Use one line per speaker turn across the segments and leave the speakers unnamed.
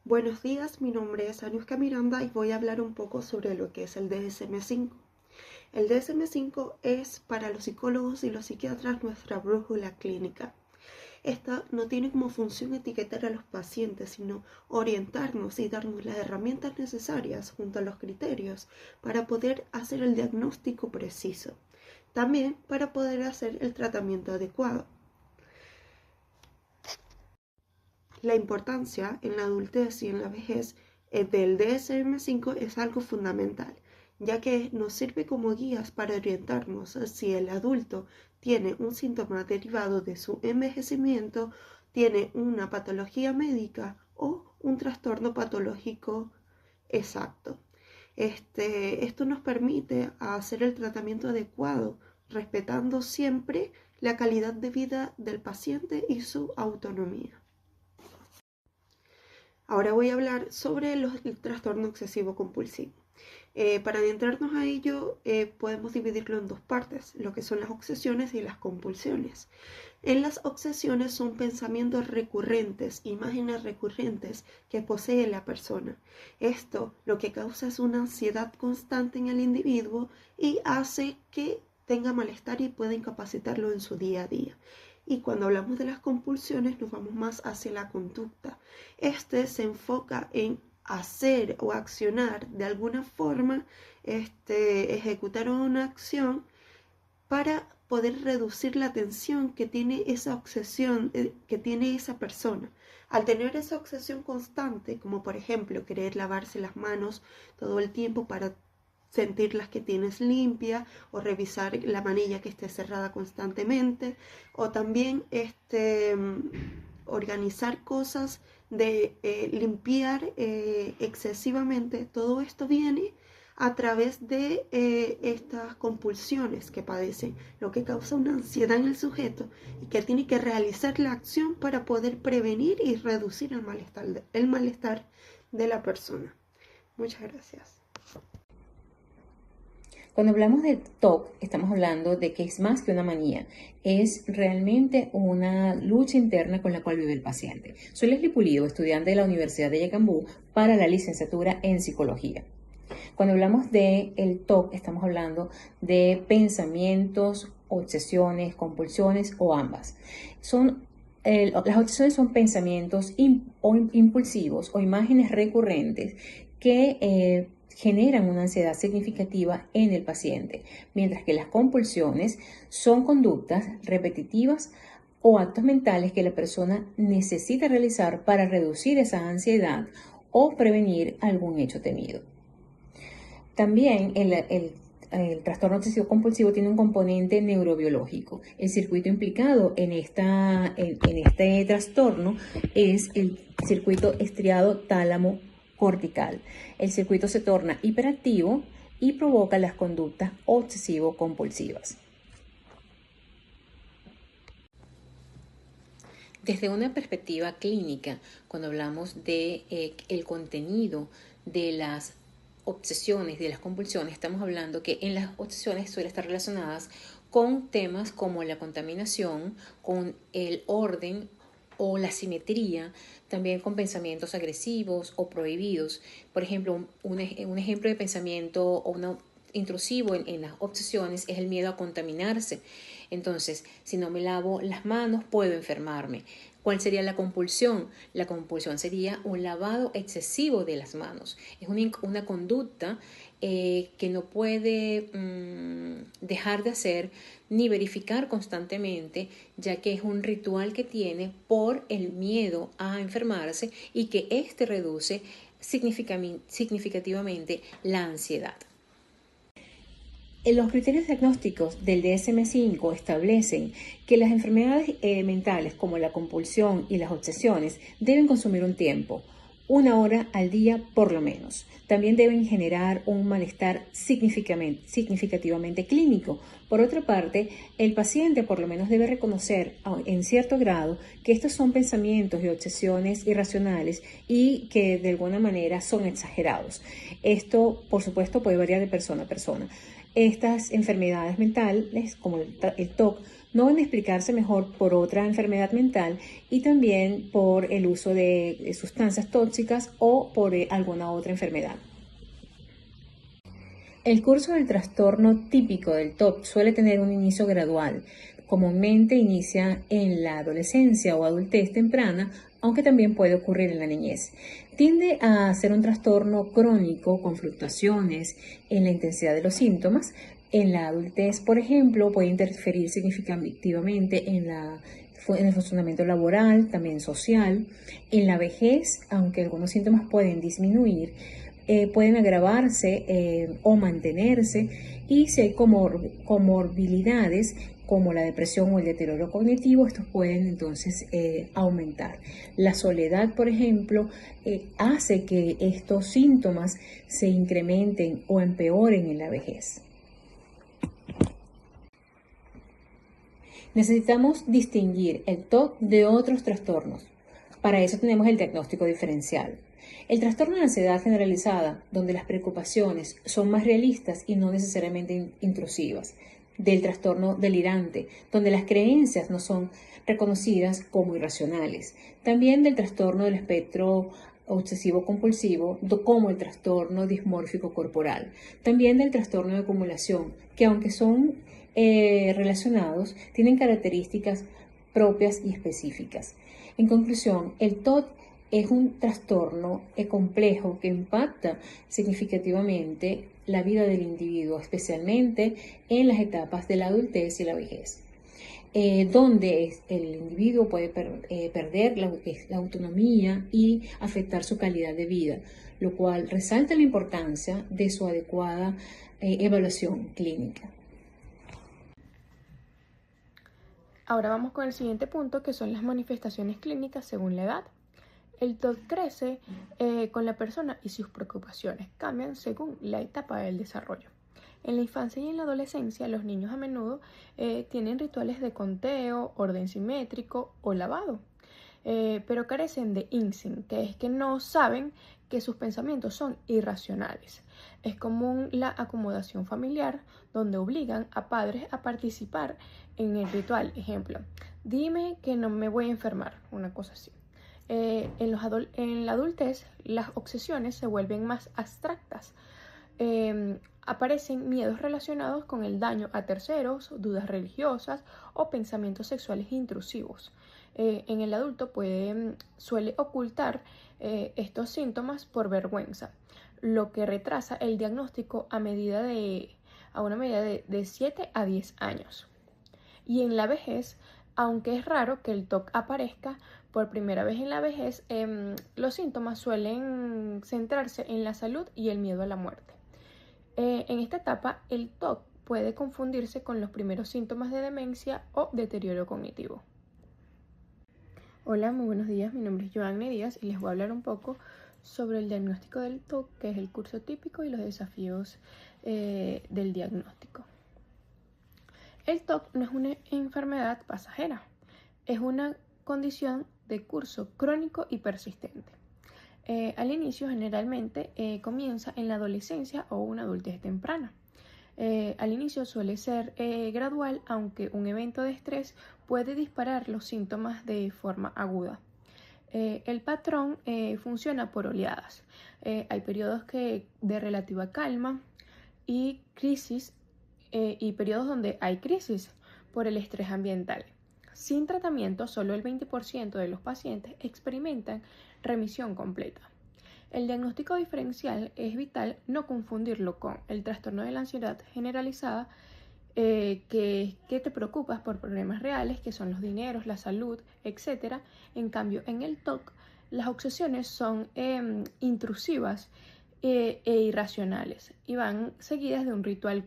Buenos días, mi nombre es Anuska Miranda y voy a hablar un poco sobre lo que es el DSM-5. El DSM-5 es para los psicólogos y los psiquiatras nuestra brújula clínica. Esta no tiene como función etiquetar a los pacientes, sino orientarnos y darnos las herramientas necesarias junto a los criterios para poder hacer el diagnóstico preciso. También para poder hacer el tratamiento adecuado. La importancia en la adultez y en la vejez del DSM-5 es algo fundamental, ya que nos sirve como guías para orientarnos si el adulto tiene un síntoma derivado de su envejecimiento, tiene una patología médica o un trastorno patológico exacto. Esto nos permite hacer el tratamiento adecuado, respetando siempre la calidad de vida del paciente y su autonomía. Ahora voy a hablar sobre el trastorno obsesivo compulsivo. Para adentrarnos a ello, podemos dividirlo en dos partes, lo que son las obsesiones y las compulsiones. En las obsesiones son pensamientos recurrentes, imágenes recurrentes que posee la persona. Esto lo que causa es una ansiedad constante en el individuo y hace que tenga malestar y pueda incapacitarlo en su día a día. Y cuando hablamos de las compulsiones nos vamos más hacia la conducta. Se enfoca en hacer o accionar de alguna forma, ejecutar una acción para poder reducir la tensión que tiene esa obsesión, que tiene esa persona. Al tener esa obsesión constante, como por ejemplo querer lavarse las manos todo el tiempo para sentirlas que tienes limpia, o revisar la manilla que esté cerrada constantemente, o también organizar cosas de limpiar excesivamente. Todo esto viene a través de estas compulsiones que padecen, lo que causa una ansiedad en el sujeto y que tiene que realizar la acción para poder prevenir y reducir el malestar de la persona. Muchas gracias.
Cuando hablamos de TOC, estamos hablando de que es más que una manía, es realmente una lucha interna con la cual vive el paciente. Soy Leslie Pulido, estudiante de la Universidad de Yacambú para la licenciatura en Psicología. Cuando hablamos de el TOC, estamos hablando de pensamientos, obsesiones, compulsiones o ambas. Las obsesiones son pensamientos impulsivos o imágenes recurrentes que generan una ansiedad significativa en el paciente, mientras que las compulsiones son conductas repetitivas o actos mentales que la persona necesita realizar para reducir esa ansiedad o prevenir algún hecho temido. También el trastorno obsesivo compulsivo tiene un componente neurobiológico. El circuito implicado en este trastorno es el circuito estriado tálamo cortical. El circuito se torna hiperactivo y provoca las conductas obsesivo-compulsivas. Desde una perspectiva clínica, cuando hablamos de el contenido de las obsesiones, de las compulsiones, estamos hablando que en las obsesiones suelen estar relacionadas con temas como la contaminación, con el orden o la simetría, también con pensamientos agresivos o prohibidos. Por ejemplo, un ejemplo de pensamiento o intrusivo en las obsesiones es el miedo a contaminarse. Entonces, si no me lavo las manos, puedo enfermarme. ¿Cuál sería la compulsión? La compulsión sería un lavado excesivo de las manos. Es una conducta que no puede dejar de hacer ni verificar constantemente, ya que es un ritual que tiene por el miedo a enfermarse y que reduce significativamente la ansiedad. Los criterios diagnósticos del DSM-5 establecen que las enfermedades mentales como la compulsión y las obsesiones deben consumir un tiempo, 1 hora al día por lo menos. También deben generar un malestar significativamente clínico. Por otra parte, el paciente por lo menos debe reconocer en cierto grado que estos son pensamientos y obsesiones irracionales y que de alguna manera son exagerados. Esto, por supuesto, puede variar de persona a persona. Estas enfermedades mentales, como el TOC, No van a explicarse mejor por otra enfermedad mental y también por el uso de sustancias tóxicas o por alguna otra enfermedad. El curso del trastorno típico del TOC suele tener un inicio gradual. Comúnmente inicia en la adolescencia o adultez temprana, aunque también puede ocurrir en la niñez. Tiende a ser un trastorno crónico con fluctuaciones en la intensidad de los síntomas. En la adultez, por ejemplo, puede interferir significativamente en el funcionamiento laboral, también social. En la vejez, aunque algunos síntomas pueden disminuir, pueden agravarse o mantenerse, y si hay comorbilidades como la depresión o el deterioro cognitivo, estos pueden entonces aumentar. La soledad, por ejemplo, hace que estos síntomas se incrementen o empeoren en la vejez. Necesitamos distinguir el TOC de otros trastornos. Para eso tenemos el diagnóstico diferencial. El trastorno de ansiedad generalizada, donde las preocupaciones son más realistas y no necesariamente intrusivas. Del trastorno delirante, donde las creencias no son reconocidas como irracionales. También del trastorno del espectro obsesivo-compulsivo, como el trastorno dismórfico corporal. También del trastorno de acumulación, que aunque son relacionados, tienen características propias y específicas. En conclusión, el TOC es un trastorno complejo que impacta significativamente la vida del individuo, especialmente en las etapas de la adultez y la vejez, donde el individuo puede perder la autonomía y afectar su calidad de vida, lo cual resalta la importancia de su adecuada evaluación clínica.
Ahora vamos con el siguiente punto, que son las manifestaciones clínicas según la edad. El TOC crece con la persona y sus preocupaciones cambian según la etapa del desarrollo. En la infancia y en la adolescencia, los niños a menudo tienen rituales de conteo, orden simétrico o lavado, pero carecen de instinct, que es que no saben que sus pensamientos son irracionales. Es común la acomodación familiar, donde obligan a padres a participar en el ritual. Ejemplo, dime que no me voy a enfermar, una cosa así. En la adultez, las obsesiones se vuelven más abstractas. Aparecen miedos relacionados con el daño a terceros, dudas religiosas o pensamientos sexuales intrusivos. En el adulto suele ocultar estos síntomas por vergüenza, lo que retrasa el diagnóstico a una medida de 7 a 10 años. Y en la vejez, aunque es raro que el TOC aparezca por primera vez en la vejez, los síntomas suelen centrarse en la salud y el miedo a la muerte. En esta etapa, el TOC puede confundirse con los primeros síntomas de demencia o deterioro cognitivo. Hola, muy buenos días. Mi nombre es Joanne Díaz y les voy a hablar un poco sobre el diagnóstico del TOC, que es el curso típico y los desafíos del diagnóstico. El TOC no es una enfermedad pasajera, es una condición de curso crónico y persistente. Al inicio generalmente comienza en la adolescencia o una adultez temprana. Al inicio suele ser gradual, aunque un evento de estrés puede disparar los síntomas de forma aguda. El patrón funciona por oleadas. Hay periodos de relativa calma y crisis, y periodos donde hay crisis por el estrés ambiental. Sin tratamiento, solo el 20% de los pacientes experimentan remisión completa. El diagnóstico diferencial es vital no confundirlo con el trastorno de la ansiedad generalizada, que te preocupas por problemas reales, que son los dineros, la salud, etc. En cambio, en el TOC, las obsesiones son intrusivas e irracionales y van seguidas de un ritual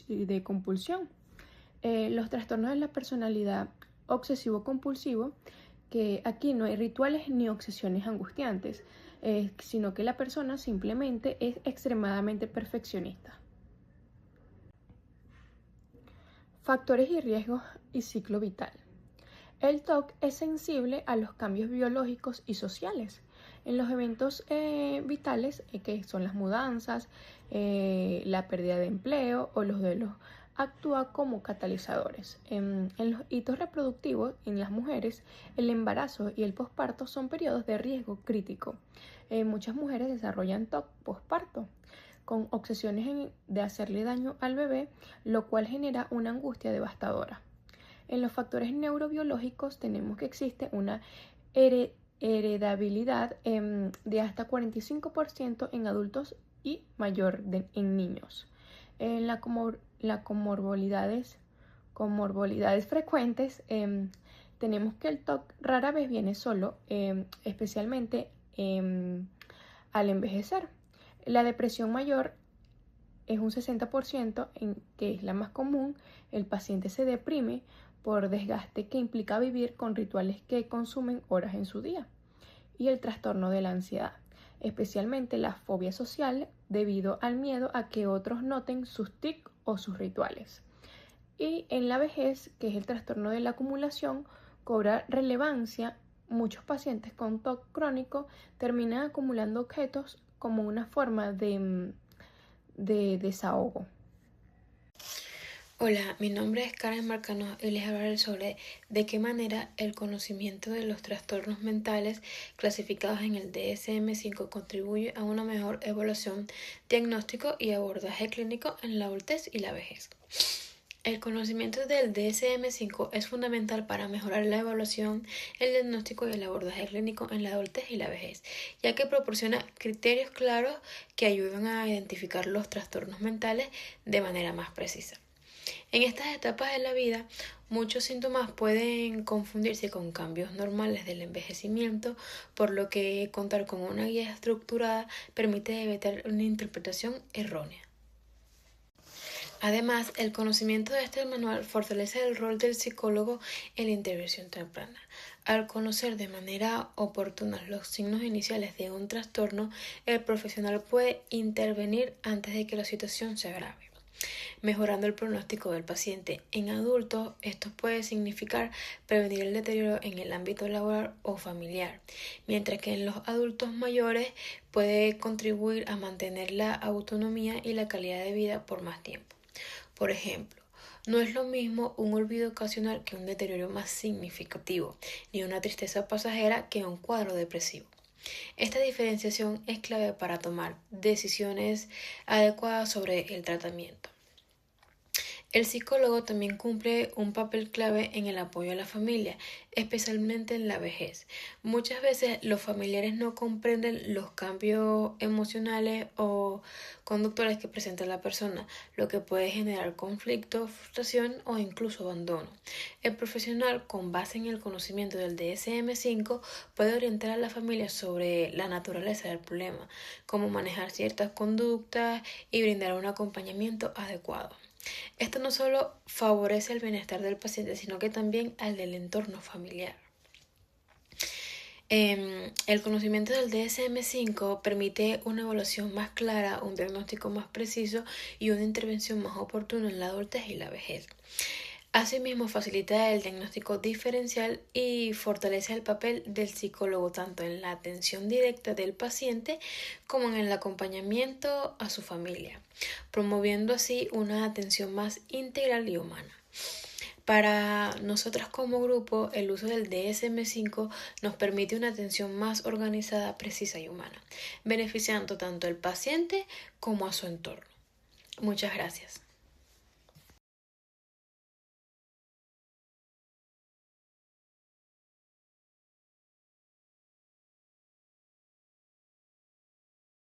de compulsión. Los trastornos de la personalidad obsesivo-compulsivo, que aquí no hay rituales ni obsesiones angustiantes, sino que la persona simplemente es extremadamente perfeccionista. Factores y riesgos y ciclo vital. El TOC es sensible a los cambios biológicos y sociales. En los eventos vitales, que son las mudanzas, la pérdida de empleo o los duelos actúa como catalizadores. En los hitos reproductivos, en las mujeres, el embarazo y el posparto son periodos de riesgo crítico. Muchas mujeres desarrollan TOC posparto, con obsesiones de hacerle daño al bebé, lo cual genera una angustia devastadora. En los factores neurobiológicos tenemos que existe una heredabilidad de hasta 45% en adultos y mayor en niños. En las comorbilidades frecuentes tenemos que el TOC rara vez viene solo, especialmente al envejecer. La depresión mayor es un 60%, que es la más común. El paciente se deprime por desgaste que implica vivir con rituales que consumen horas en su día. Y el trastorno de la ansiedad, especialmente la fobia social debido al miedo a que otros noten sus tics o sus rituales. Y en la vejez, que es el trastorno de la acumulación, cobra relevancia. Muchos pacientes con TOC crónico terminan acumulando objetos como una forma de desahogo.
Hola, mi nombre es Karen Marcano y les hablaré sobre de qué manera el conocimiento de los trastornos mentales clasificados en el DSM-5 contribuye a una mejor evaluación, diagnóstico y abordaje clínico en la adultez y la vejez. El conocimiento del DSM-5 es fundamental para mejorar la evaluación, el diagnóstico y el abordaje clínico en la adultez y la vejez, ya que proporciona criterios claros que ayudan a identificar los trastornos mentales de manera más precisa. En estas etapas de la vida, muchos síntomas pueden confundirse con cambios normales del envejecimiento, por lo que contar con una guía estructurada permite evitar una interpretación errónea. Además, el conocimiento de este manual fortalece el rol del psicólogo en la intervención temprana. Al conocer de manera oportuna los signos iniciales de un trastorno, el profesional puede intervenir antes de que la situación se agrave, mejorando el pronóstico del paciente. En adultos, esto puede significar prevenir el deterioro en el ámbito laboral o familiar, mientras que en los adultos mayores puede contribuir a mantener la autonomía y la calidad de vida por más tiempo. Por ejemplo, no es lo mismo un olvido ocasional que un deterioro más significativo, ni una tristeza pasajera que un cuadro depresivo. Esta diferenciación es clave para tomar decisiones adecuadas sobre el tratamiento. El psicólogo también cumple un papel clave en el apoyo a la familia, especialmente en la vejez. Muchas veces los familiares no comprenden los cambios emocionales o conductuales que presenta la persona, lo que puede generar conflicto, frustración o incluso abandono. El profesional, con base en el conocimiento del DSM-5, puede orientar a la familia sobre la naturaleza del problema, cómo manejar ciertas conductas y brindar un acompañamiento adecuado. Esto no solo favorece el bienestar del paciente, sino que también al del entorno familiar. El conocimiento del DSM-5 permite una evaluación más clara, un diagnóstico más preciso y una intervención más oportuna en la adultez y la vejez. Asimismo, facilita el diagnóstico diferencial y fortalece el papel del psicólogo tanto en la atención directa del paciente como en el acompañamiento a su familia, promoviendo así una atención más integral y humana. Para nosotras como grupo, el uso del DSM-5 nos permite una atención más organizada, precisa y humana, beneficiando tanto al paciente como a su entorno. Muchas gracias.